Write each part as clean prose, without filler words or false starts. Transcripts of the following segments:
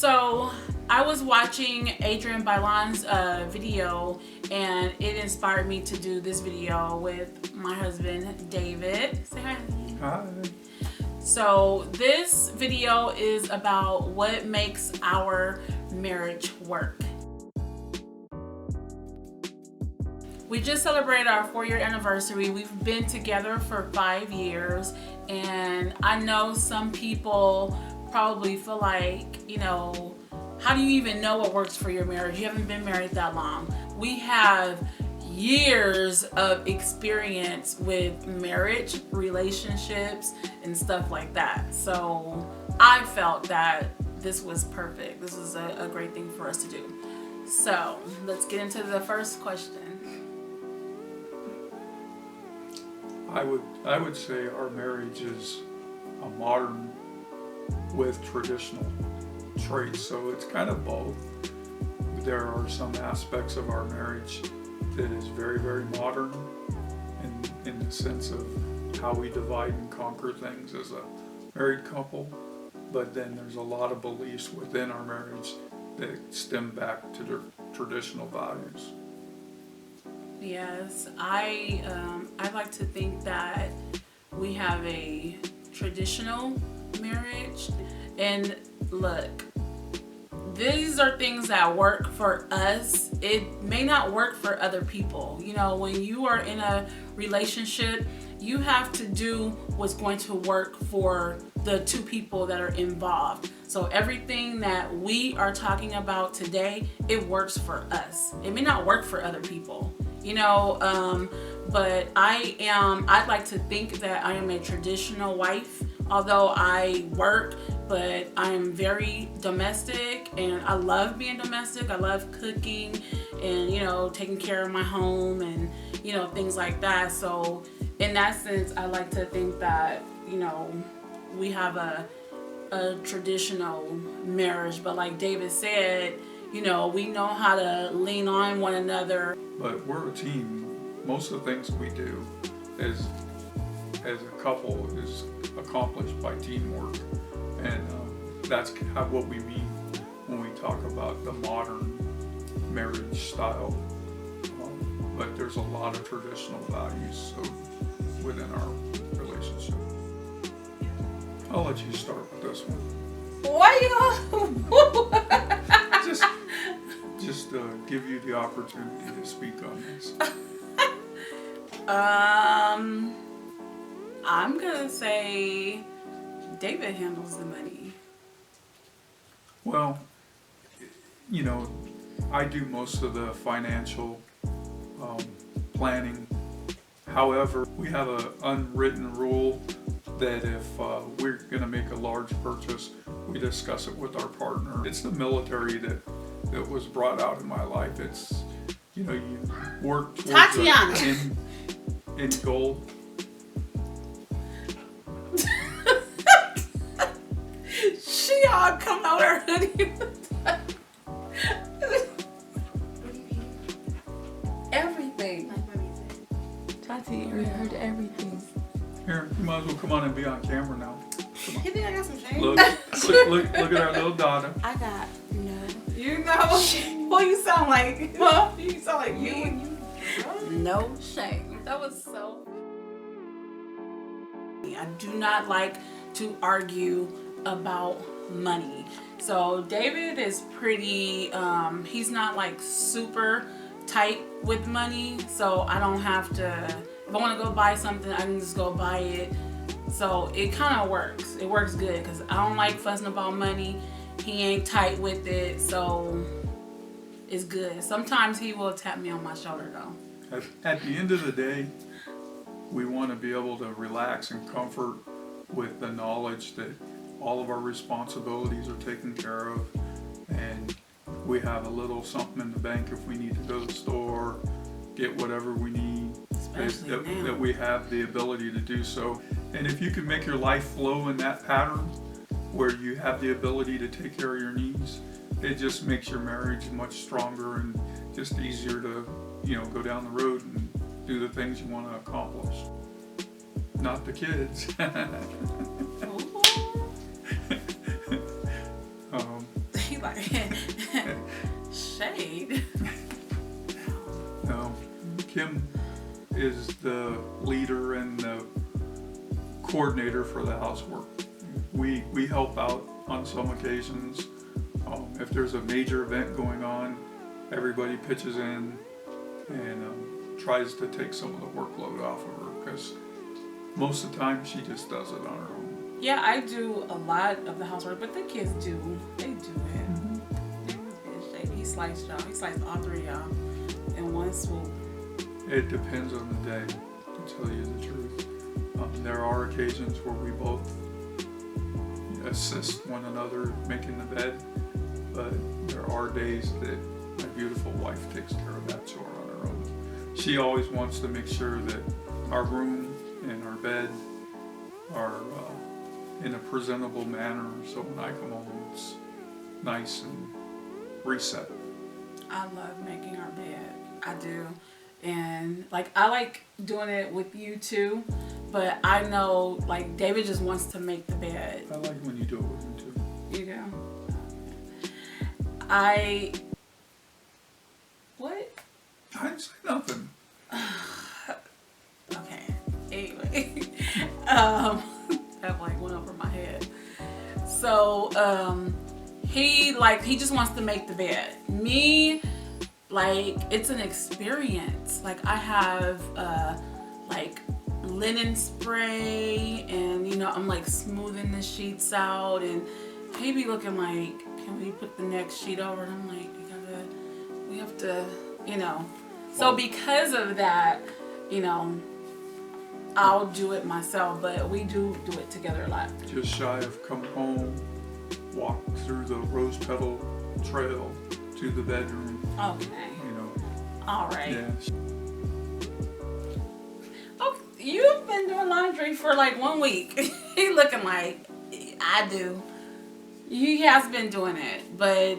So I was watching Adrian Bailon's video, and it inspired me to do this video with my husband, David. Say hi. Hi. So this video is about what makes our marriage work. We just celebrated our 4-year anniversary. We've been together for 5 years, and I know some people probably feel like, how do you even know what works for your marriage? You haven't been married that long. We have years of experience with marriage, relationships, and stuff like that. So I felt that this was perfect. This is a great thing for us to do. So let's get into the first question. I would say our marriage is a modern with traditional traits, so it's kind of both. There are some aspects of our marriage that is very, very modern in the sense of how we divide and conquer things as a married couple, but then there's a lot of beliefs within our marriage that stem back to their traditional values. Yes, I like to think that we have a traditional marriage, and look, these are things that work for us. It may not work for other people. When you are in a relationship, you have to do what's going to work for the two people that are involved. So everything that we are talking about today, it works for us. It may not work for other people. But I'd like to think that I am a traditional wife, although I work, but I am very domestic, and I love being domestic. I love cooking and, taking care of my home and, things like that. So in that sense, I like to think that, we have a traditional marriage, but like David said, we know how to lean on one another. But we're a team. Most of the things we do as a couple is accomplished by teamwork, and that's what we mean when we talk about the modern marriage style. But there's a lot of traditional values within our relationship. I'll let you start with this one. Why you? Just give you the opportunity to speak on this. I'm gonna say David handles the money. Well, I do most of the financial planning. However, we have an unwritten rule that if we're going to make a large purchase, we discuss it with our partner. It's the military that was brought out in my life. It's, you work towards Tatiana. an end goal. She all come out her hoodie. Everything. Tati, we heard everything. Here, you might as well come on and be on camera now. You think I got some shame? Look at our little daughter. I got no. What you sound like? Huh? You sound like me. No shame. That was so. I do not like to argue about money. So David is pretty, he's not like super tight with money. So I don't have to, if I want to go buy something, I can just go buy it. So it kind of works. It works good because I don't like fussing about money. He ain't tight with it. So it's good. Sometimes he will tap me on my shoulder though. At the end of the day, we want to be able to relax and comfort with the knowledge that all of our responsibilities are taken care of, and we have a little something in the bank if we need to go to the store, get whatever we need, that we have the ability to do so. And if you can make your life flow in that pattern where you have the ability to take care of your needs, it just makes your marriage much stronger and just easier to, go down the road and do the things you want to accomplish. Not the kids. He Kim is the leader and the coordinator for the housework. We help out on some occasions. If there's a major event going on, everybody pitches in and tries to take some of the workload off of her, because most of the time she just does it on her own. Yeah, I do a lot of the housework, but the kids do. They do it. He sliced y'all. He sliced all three of y'all in one swoop. It depends on the day, to tell you the truth. There are occasions where we both assist one another making the bed, but there are days that my beautiful wife takes care of that chore on her own. She always wants to make sure that our room and our bed are in a presentable manner, so when I come home it's nice and reset. I love making our bed. I do. And like I like doing it with you too, but I know like David just wants to make the bed. I like when you do it with him too. You do? What? I didn't say nothing. Okay. Anyway. That like went over my head. So, he just wants to make the bed. Me, like, it's an experience. Like, I have, like, linen spray, and, you know, I'm, like, smoothing the sheets out, and he be looking like, can we put the next sheet over? And I'm like, we have to, you know. So because of that, you know, I'll do it myself, but we do it together a lot. Just shy of come home, walk through the rose petal trail to the bedroom. Okay. You know. All right. Yeah. Oh, you've been doing laundry for like 1 week. He looking like I do. He has been doing it, but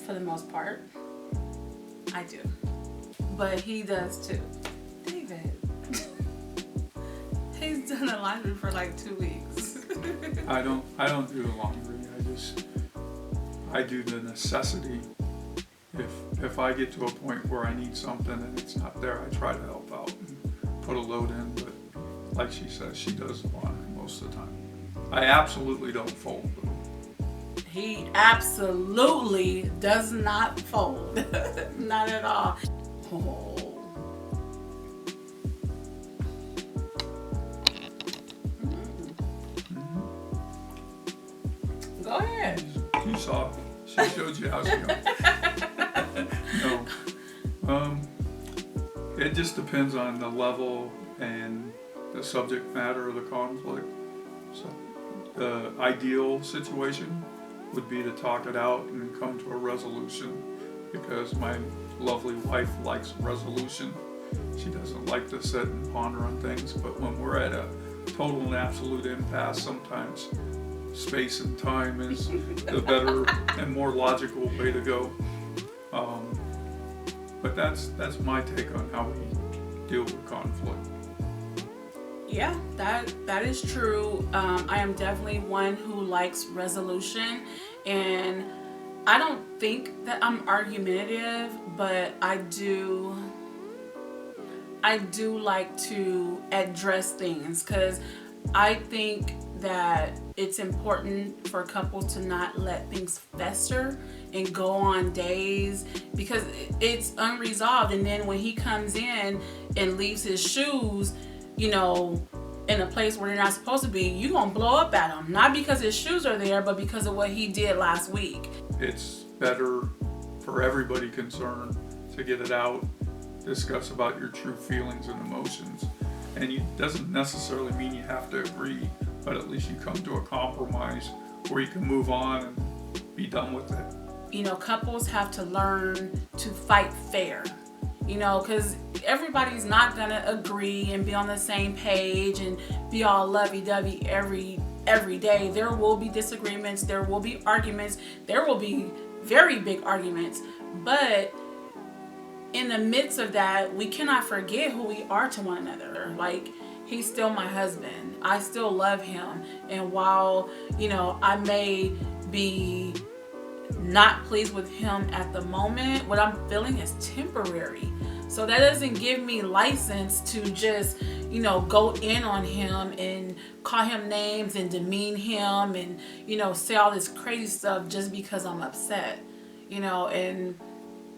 for the most part, I do. But he does too. David. He's done the laundry for like 2 weeks. I don't do the laundry. I do the necessity. If I get to a point where I need something and it's not there, I try to help out and put a load in, but like she says, she does the laundry most of the time. I absolutely don't fold them. He absolutely does not fold. Not at all. Oh. Go ahead. You saw. She showed you how she goes. No. It just depends on the level and the subject matter of the conflict. So the ideal situation would be to talk it out and come to a resolution, because my lovely wife likes resolution. She doesn't like to sit and ponder on things, but when we're at a total and absolute impasse, sometimes space and time is the better and more logical way to go. But that's my take on how we deal with conflict. Yeah, that is true. I am definitely one who likes resolution, and I don't think that I'm argumentative, but I do like to address things, because I think that it's important for couples to not let things fester and go on days, because it's unresolved. And then when he comes in and leaves his shoes, you know, in a place where they're not supposed to be, you're gonna blow up at him. Not because his shoes are there, but because of what he did last week. It's better for everybody concerned to get it out, discuss about your true feelings and emotions. And it doesn't necessarily mean you have to agree, but at least you come to a compromise where you can move on and be done with it. You know, couples have to learn to fight fair, you know, because everybody's not gonna agree and be on the same page and be all lovey-dovey every day. There will be disagreements, there will be arguments, there will be very big arguments, but in the midst of that, we cannot forget who we are to one another. Like, he's still my husband. I still love him. And while, you know, I may be not pleased with him at the moment, what I'm feeling is temporary. So that doesn't give me license to just, go in on him and call him names and demean him and, say all this crazy stuff just because I'm upset, and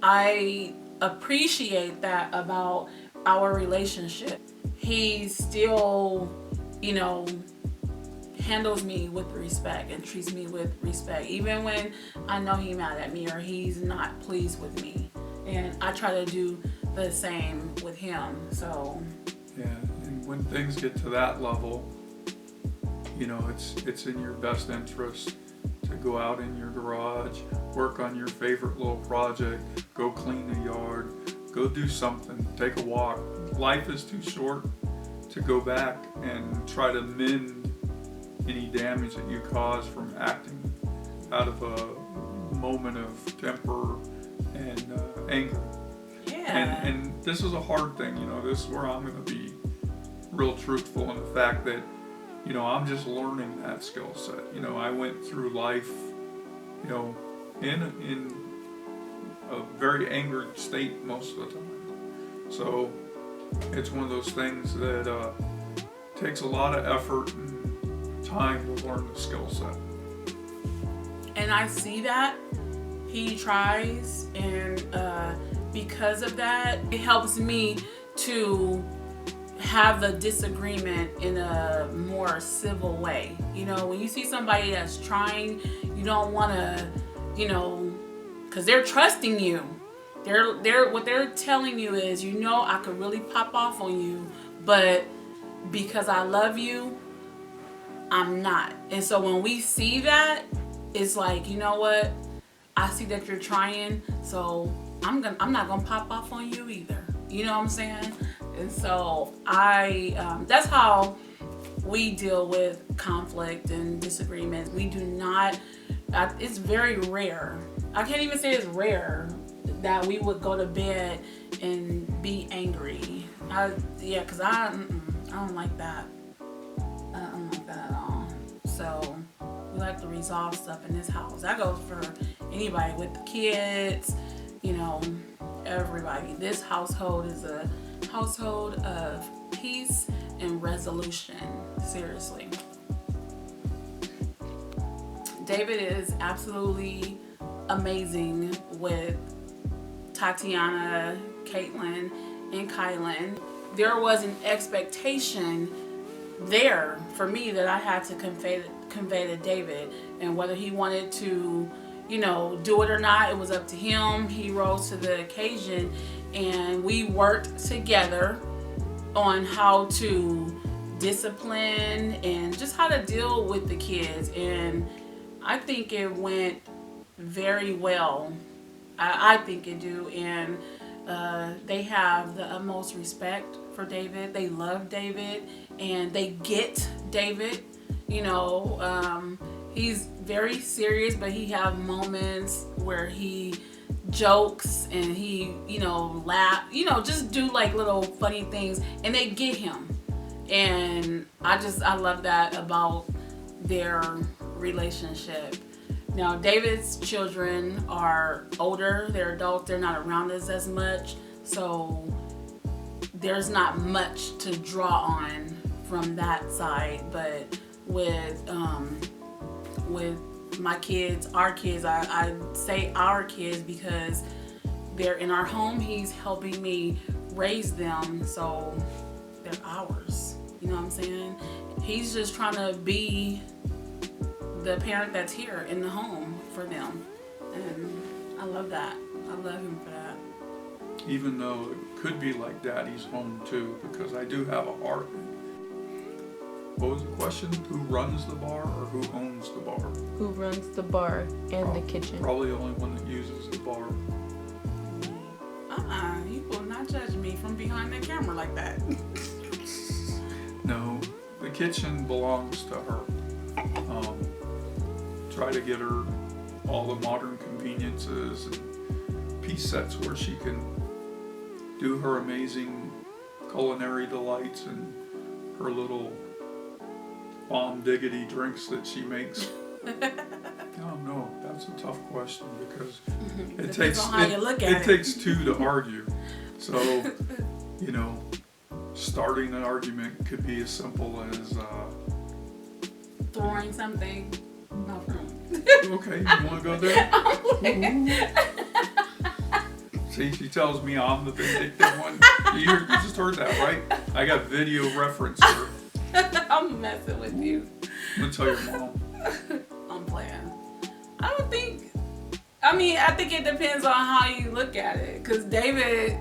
I appreciate that about our relationship. He still, handles me with respect and treats me with respect, even when I know he's mad at me or he's not pleased with me. And I try to do the same with him. So yeah, and when things get to that level, it's in your best interest to go out in your garage, work on your favorite little project, go clean the yard, go do something, take a walk. Life is too short to go back and try to mend any damage that you cause from acting out of a moment of temper and anger. yeah. And this is a hard thing, this is where I'm going to be real truthful in the fact that, I'm just learning that skill set. I went through life, in a very angry state most of the time. So it's one of those things that takes a lot of effort and time to learn the skill set. And I see that he tries, and because of that, it helps me to have the disagreement in a more civil way. When you see somebody that's trying, you don't want to, because they're trusting you. They're what they're telling you is, I could really pop off on you, but because I love you, I'm not. And so when we see that, it's like, you know what? I see that you're trying, so I'm not gonna pop off on you either. You know what I'm saying? And so that's how we deal with conflict and disagreements. We do not. It's very rare. I can't even say it's rare that we would go to bed and be angry. Because I don't like that. I don't like that at all. So we like to resolve stuff in this house. That goes for anybody with the kids, everybody. This household is a household of peace and resolution. Seriously. David is absolutely amazing with Tatiana, Caitlin, and Kylan. There was an expectation there for me that I had to convey to David, and whether he wanted to, do it or not, it was up to him. He rose to the occasion, and we worked together on how to discipline and just how to deal with the kids. And I think it went very well. I think it do. And they have the utmost respect for David. They love David, and they get David. He's very serious, but he have moments where he jokes and he, laugh, just do like little funny things, and they get him. And I love that about their relationship. Now, David's children are older, they're adults, they're not around us as much, so there's not much to draw on from that side. But with my kids, our kids, I say our kids because they're in our home. He's helping me raise them, so they're ours. You know what I'm saying? He's just trying to be the parent that's here in the home for them. And I love that. I love him for that. Even though it could be like Daddy's home too, because I do have a heart. What was the question? Who runs the bar or who owns the bar? Who runs the bar and the kitchen? Probably the only one that uses the bar. You will not judge me from behind the camera like that. No, the kitchen belongs to her. Try to get her all the modern conveniences and piece sets where she can do her amazing culinary delights and her little bomb diggity drinks that she makes. No, that's a tough question because it takes two to argue. So, you know, starting an argument could be as simple as throwing something. No. Okay, you want to go there? See, she tells me I'm the vindictive one. You just heard that, right? I got video reference here. I'm messing with you. I'm going to tell your mom. I'm playing. I think it depends on how you look at it. Because David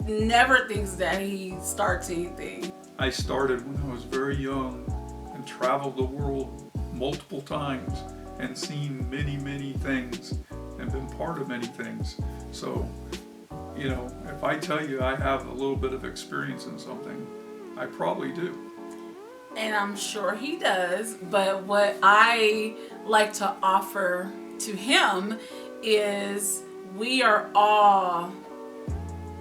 never thinks that he starts anything. I started when I was very young and traveled the world multiple times and seen many, many things and been part of many things. So, you know, if I tell you I have a little bit of experience in something, I probably do. And I'm sure he does. But what I like to offer to him is we are all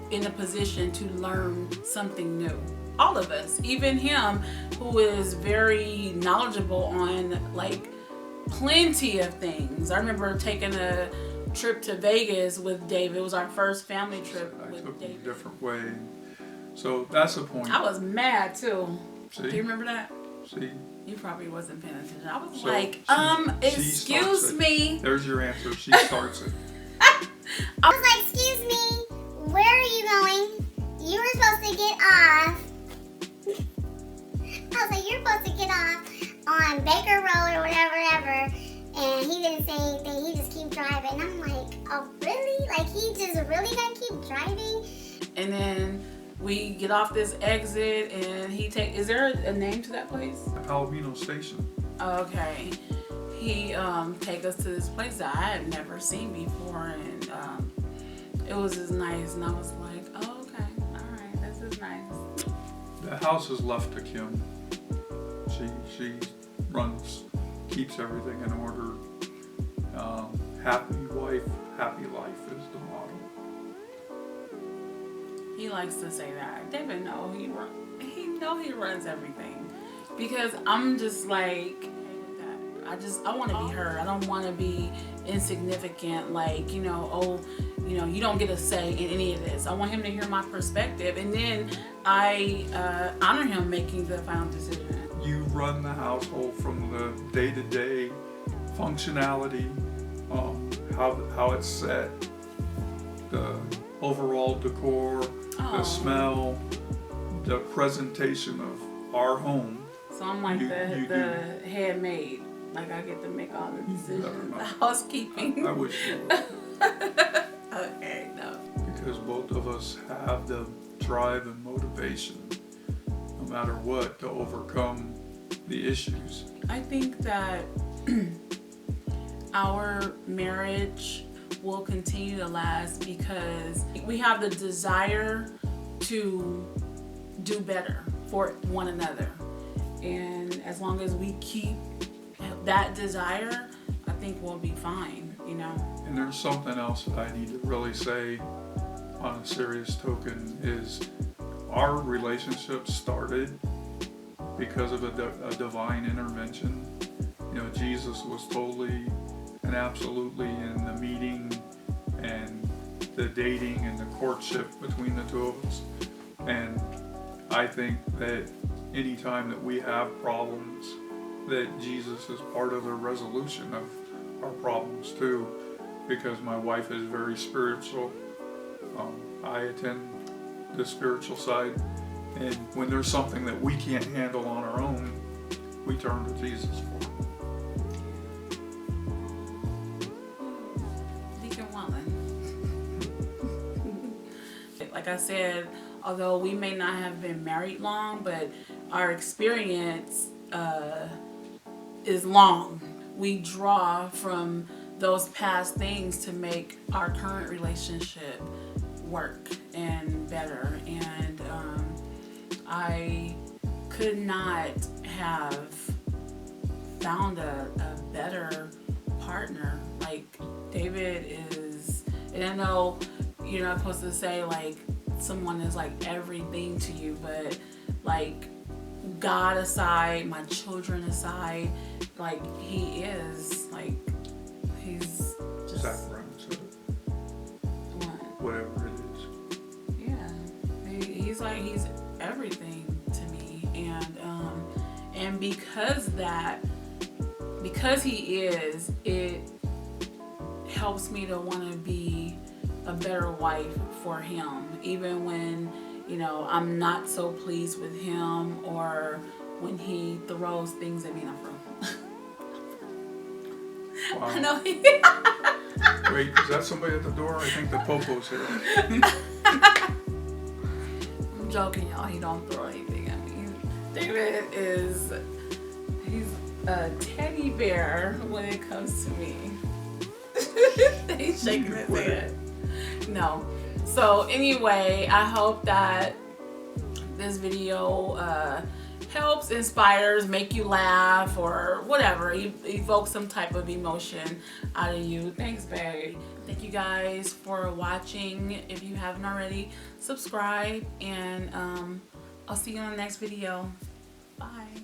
in a position to learn something new. All of us, even him, who is very knowledgeable on like plenty of things. I remember taking a trip to Vegas with David. It was our first family trip with took David. it a different way. So that's the point. I was mad too. See? Do you remember that? See? You probably wasn't paying attention. I was So like, she excuse starts it. me. There's your answer. She starts it. I was like, excuse me, where are you going? You were supposed to get off. I was like, you're supposed to get off on Baker Road or whatever. And he didn't say anything. He just keep driving. And I'm like, oh, really? Like, he just really gonna keep driving? And then we get off this exit and is there a name to that place? Palomino Station. Okay. He take us to this place that I had never seen before, and it was just nice, and I was like, oh, okay, all right, this is nice. The house is left to Kim. She runs, keeps everything in order. Happy wife, happy life is the motto. He likes to say that. David know he runs everything, because I'm just like, I want to be her. I don't want to be insignificant. Like, you don't get a say in any of this. I want him to hear my perspective, and then I honor him making the final decision. You run the household from the day-to-day functionality, how it's set, the overall decor, the smell, the presentation of our home. So I'm like the head maid. Like, I get to make all the decisions. The housekeeping. I wish you would. Okay, no. Because both of us have the drive and motivation, no matter what, to overcome the issues. I think that our marriage will continue to last because we have the desire to do better for one another. And as long as we keep that desire, I think we'll be fine, And there's something else that I need to really say on a serious token is our relationship started because of a divine intervention. Jesus was totally and absolutely in the meeting and the dating and the courtship between the two of us. And I think that anytime that we have problems, that Jesus is part of the resolution of our problems too, because my wife is very spiritual. I attend the spiritual side, and when there's something that we can't handle on our own, we turn to Jesus for it. Deacon Wallen. Like I said, although we may not have been married long, but our experience is long. We draw from those past things to make our current relationship work and better. And I could not have found a better partner. Like, David is, and I know you're not supposed to say like someone is like everything to you, but like, God aside, my children aside, like, he is, like, he's just Zach Brown said it. what? Whatever it is. he's everything to me, and because he is, it helps me to want to be a better wife for him, even when, you know, I'm not so pleased with him, or when he throws things at me. Not from. Wow. I know. Wait, is that somebody at the door? I think the popo's here. I'm joking, y'all. He don't throw anything at me. David he's a teddy bear when it comes to me. He's shaking his head. No. So anyway, I hope that this video helps, inspires, make you laugh, or whatever, evoke some type of emotion out of you. Thanks, babe. Thank you guys for watching. If you haven't already, subscribe, and I'll see you on the next video. Bye.